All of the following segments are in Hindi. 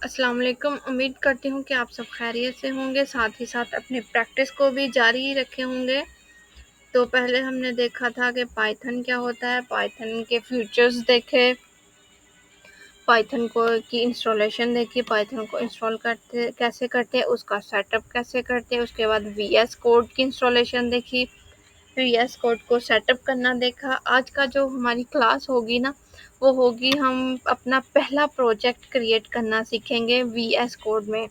अस्सलाम वालेकुम। उम्मीद करती हूँ कि आप सब खैरियत से होंगे, साथ ही साथ अपनी प्रैक्टिस को भी जारी रखे होंगे। तो पहले हमने देखा था कि पाइथन क्या होता है, पाइथन के फीचर्स देखे, पाइथन को की इंस्टॉलेशन देखी, पाइथन को इंस्टॉल करते कैसे करते हैं, उसका सेटअप कैसे करते हैं। उसके बाद वीएस कोड की इंस्टॉलेशन देखी, वीएस कोड को सेटअप करना देखा। आज का जो हमारी क्लास होगी ना, वो होगी हम अपना पहला प्रोजेक्ट क्रिएट करना सीखेंगे वीएस कोड में।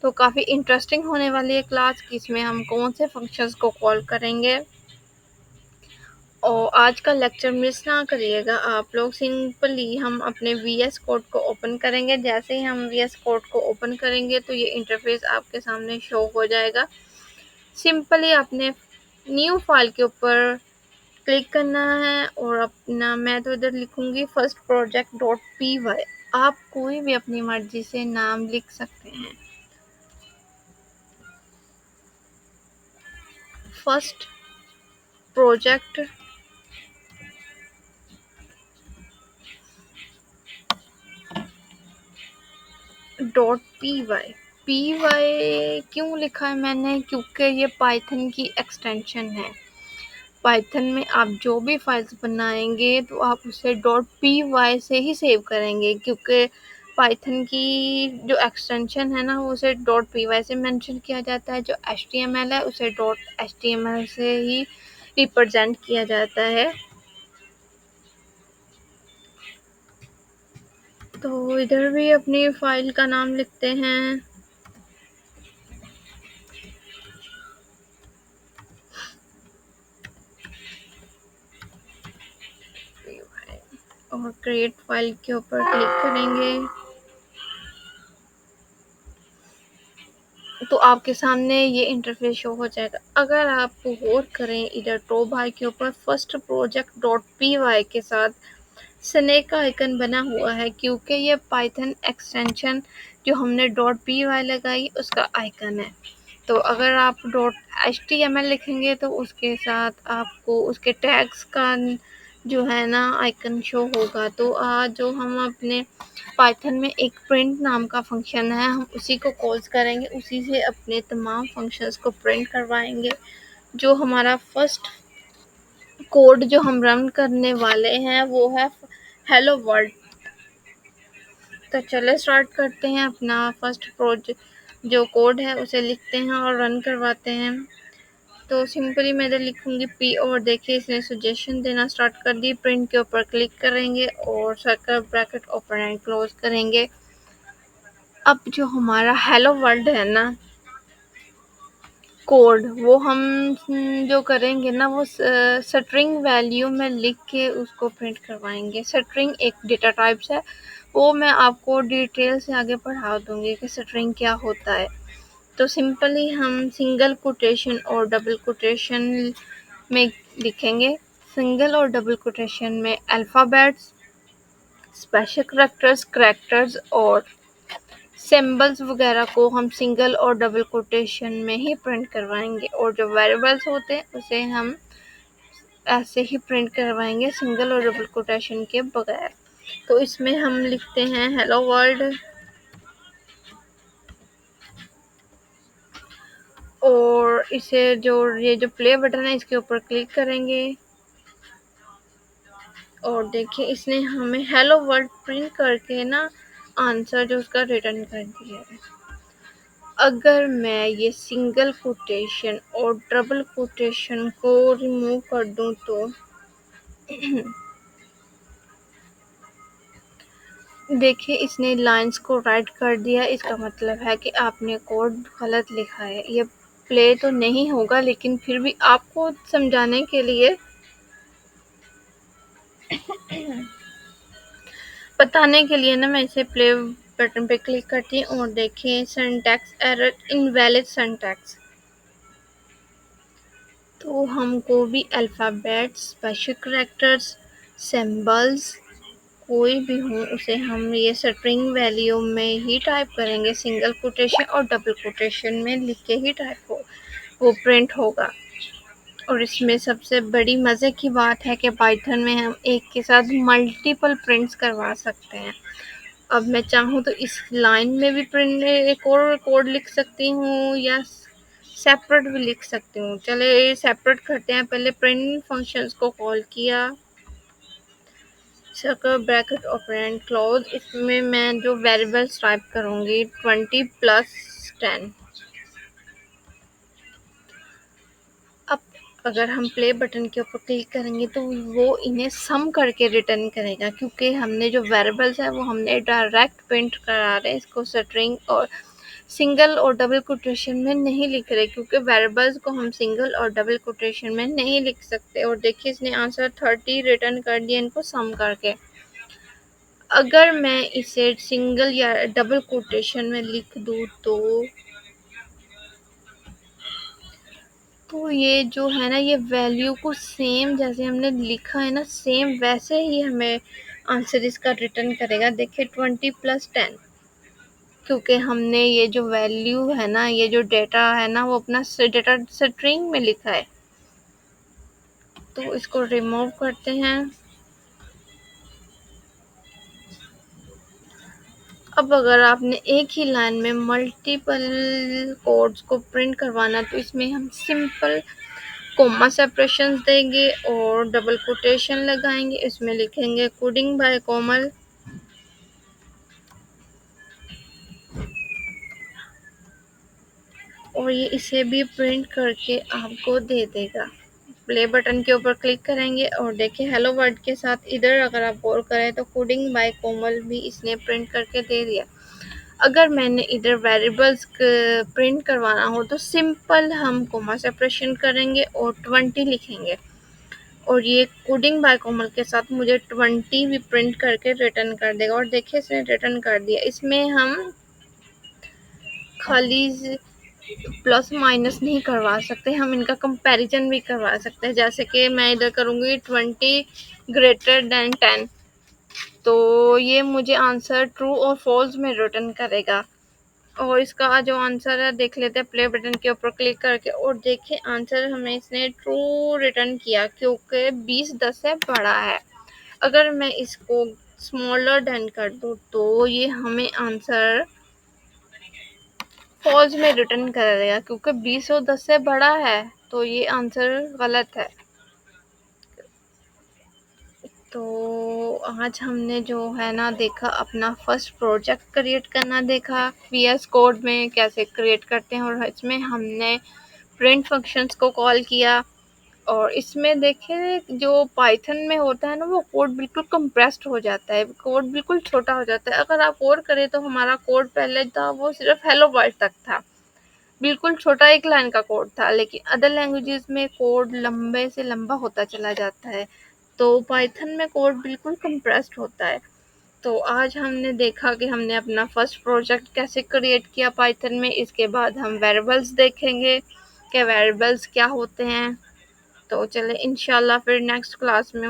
तो काफ़ी इंटरेस्टिंग होने वाली है क्लास कि इसमें हम कौन से फंक्शंस को कॉल करेंगे। और आज का लेक्चर मिस ना करिएगा आप लोग। सिंपली हम अपने वीएस कोड को ओपन करेंगे। जैसे ही हम वीएस कोड को ओपन करेंगे तो ये इंटरफेस आपके सामने शो हो जाएगा। सिंपली अपने न्यू फाइल के ऊपर क्लिक करना है और अपना, मैं तो इधर लिखूंगी first project dot P Y. आप कोई भी अपनी मर्जी से नाम लिख सकते हैं। First project dot P Y क्यों लिखा है मैंने, क्योंकि ये पाइथन की एक्सटेंशन है। पाइथन में आप जो भी फाइल्स बनाएंगे तो आप उसे डॉट पी वाई से ही सेव करेंगे, क्योंकि पाइथन की जो एक्सटेंशन है ना, उसे डॉट पी वाई से मेंशन किया जाता है। जो एच टी एम एल है उसे dot H T M L से ही रिप्रेजेंट किया जाता है। तो इधर भी अपनी फाइल का नाम लिखते हैं। और क्रिएट फाइल के ऊपर क्लिक करेंगे तो आपके सामने ये इंटरफेस शो हो जाएगा। अगर आप गौर करें इधर टॉप बार के ऊपर first project dot P Y के साथ स्नेक का आइकन बना हुआ है, क्योंकि ये पाइथन एक्सटेंशन जो हमने डॉट पी वाई लगाई उसका आइकन है। तो अगर आप dot H T M L लिखेंगे तो उसके साथ आपको उसके टैग्स का जो है ना आइकन शो होगा। तो आज जो हम अपने पाइथन में एक प्रिंट नाम का फंक्शन है, हम उसी को कॉल्स करेंगे, उसी से अपने तमाम फंक्शंस को प्रिंट करवाएंगे। जो हमारा फर्स्ट कोड जो हम रन करने वाले हैं वो है हेलो वर्ल्ड। तो चले स्टार्ट करते हैं। अपना फर्स्ट प्रोजेक्ट जो कोड है उसे लिखते हैं और रन करवाते हैं। तो सिंपली मैं इधर लिखूंगी पी और देखिए इसने सजेशन देना स्टार्ट कर दी। प्रिंट के ऊपर क्लिक करेंगे और circle bracket open and close करेंगे। अब जो हमारा हेलो वर्ल्ड है ना कोड, वो हम जो करेंगे ना वो स्ट्रिंग वैल्यू में लिख के उसको प्रिंट करवाएंगे। स्ट्रिंग एक डेटा टाइप्स है, वो मैं आपको डिटेल से आगे पढ़ा दूंगी कि स्ट्रिंग क्या होता है। तो सिंपली हम सिंगल कोटेशन और डबल कोटेशन में लिखेंगे। सिंगल और डबल कोटेशन में अल्फ़ाबेट्स, स्पेशल करैक्टर्स और सिंबल्स वगैरह को हम सिंगल और डबल कोटेशन में ही प्रिंट करवाएंगे। और जो वेरिएबल्स होते हैं उसे हम ऐसे ही प्रिंट करवाएंगे सिंगल और डबल कोटेशन के बगैर। तो इसमें हम लिखते हैं हेलो वर्ल्ड और इसे जो ये जो प्ले बटन है इसके ऊपर क्लिक करेंगे और देखिए इसने हमें हेलो वर्ल्ड प्रिंट करके ना आंसर जो उसका रिटर्न कर दिया है। अगर मैं ये सिंगल कोटेशन और डबल कोटेशन को रिमूव कर दूं तो देखिए इसने लाइंस को राइट कर दिया। इसका मतलब है कि आपने कोड गलत लिखा है। ये प्ले तो नहीं होगा, लेकिन फिर भी आपको समझाने के लिए बताने के लिए ना मैं इसे प्ले बटन पे क्लिक करती हूँ और देखिए सिंटैक्स एरर, इनवैलिड सिंटैक्स। तो हमको भी अल्फ़ाबेट्स, स्पेशल करैक्टर्स, सिंबल्स कोई भी हो उसे हम ये स्ट्रिंग वैल्यू में ही टाइप करेंगे। सिंगल कोटेशन और डबल कोटेशन में लिख के ही टाइप हो वो प्रिंट होगा। और इसमें सबसे बड़ी मज़े की बात है कि पाइथन में हम एक के साथ मल्टीपल प्रिंट्स करवा सकते हैं। अब मैं चाहूँ तो इस लाइन में भी प्रिंट एक और कोड लिख सकती हूँ या सेपरेट भी लिख सकती हूँ। चलिए सेपरेट करते हैं। पहले प्रिंट फंक्शंस को कॉल किया, सर्कल ब्रैकेट ऑपरेंड क्लोज। इसमें मैं जो वेरिएबल्स टाइप करूँगी 20 + 10। अब अगर हम प्ले बटन के ऊपर क्लिक करेंगे तो वो इन्हें सम करके रिटर्न करेगा, क्योंकि हमने जो वेरिएबल्स है वो हमने डायरेक्ट प्रिंट करा रहे हैं। इसको स्ट्रिंग और सिंगल और डबल कोटेशन में नहीं लिख रहे, क्योंकि वेरिएबल्स को हम सिंगल और डबल कोटेशन में नहीं लिख सकते। और देखिए इसने आंसर 30 रिटर्न कर दिया इनको सम करके। अगर मैं इसे सिंगल या डबल कोटेशन में लिख दूँ तो ये जो है ना, ये वैल्यू को सेम जैसे हमने लिखा है ना, सेम वैसे ही हमें आंसर इसका रिटर्न करेगा। देखिए 20 + 10, क्योंकि हमने ये जो वैल्यू है ना, ये जो डेटा है ना, वो अपना डेटा स्ट्रिंग में लिखा है। तो इसको रिमूव करते हैं। अब अगर आपने एक ही लाइन में मल्टीपल कोड्स को प्रिंट करवाना तो इसमें हम सिंपल कोमा सेपरेशंस देंगे और डबल कोटेशन लगाएंगे। इसमें लिखेंगे कोडिंग बाय कोमल, और ये इसे भी प्रिंट करके आपको दे देगा। प्ले बटन के ऊपर क्लिक करेंगे और देखिए हेलो वर्ड के साथ इधर अगर आप गौर करें तो कोडिंग बाय कोमल भी इसने प्रिंट करके दे दिया। अगर मैंने इधर वेरिएबल्स प्रिंट करवाना हो तो सिंपल हम कोमा सेपरेशन करेंगे और 20 लिखेंगे, और ये कोडिंग बाय कोमल के साथ मुझे 20 भी प्रिंट करके रिटर्न कर देगा। और देखिए इसने रिटर्न कर दिया। इसमें हम खाली प्लस माइनस नहीं करवा सकते, हम इनका कंपैरिजन भी करवा सकते हैं। जैसे कि मैं इधर करूँगी 20 > 10, तो ये मुझे आंसर ट्रू और फॉल्स में रिटर्न करेगा। और इसका जो आंसर है देख लेते हैं प्ले बटन के ऊपर क्लिक करके, और देखिए आंसर हमें इसने ट्रू रिटर्न किया, क्योंकि 20 10 से बड़ा है। अगर मैं इसको स्मॉलर देन कर दूँ तो ये हमें आंसर फॉल्स में रिटर्न कर देगा, क्योंकि 20 और 10 से बड़ा है, तो ये आंसर गलत है। तो आज हमने जो है ना देखा, अपना फर्स्ट प्रोजेक्ट क्रिएट करना देखा VS कोड में कैसे क्रिएट करते हैं, और इसमें हमने प्रिंट फंक्शंस को कॉल किया। और इसमें देखिए जो पाइथन में होता है ना, वो कोड बिल्कुल कंप्रेस्ड हो जाता है, कोड बिल्कुल छोटा हो जाता है। अगर आप और करें तो हमारा कोड पहले था वो सिर्फ हेलो वर्ल्ड तक था, बिल्कुल छोटा एक लाइन का कोड था। लेकिन अदर लैंग्वेजेस में कोड लंबे से लंबा होता चला जाता है, तो पाइथन में कोड बिल्कुल कंप्रेस्ड होता है। तो आज हमने देखा कि हमने अपना फर्स्ट प्रोजेक्ट कैसे क्रिएट किया पाइथन में। इसके बाद हम वेरिएबल्स देखेंगे कि वेरिएबल्स क्या होते हैं। तो चले इंशाल्लाह फिर नेक्स्ट क्लास में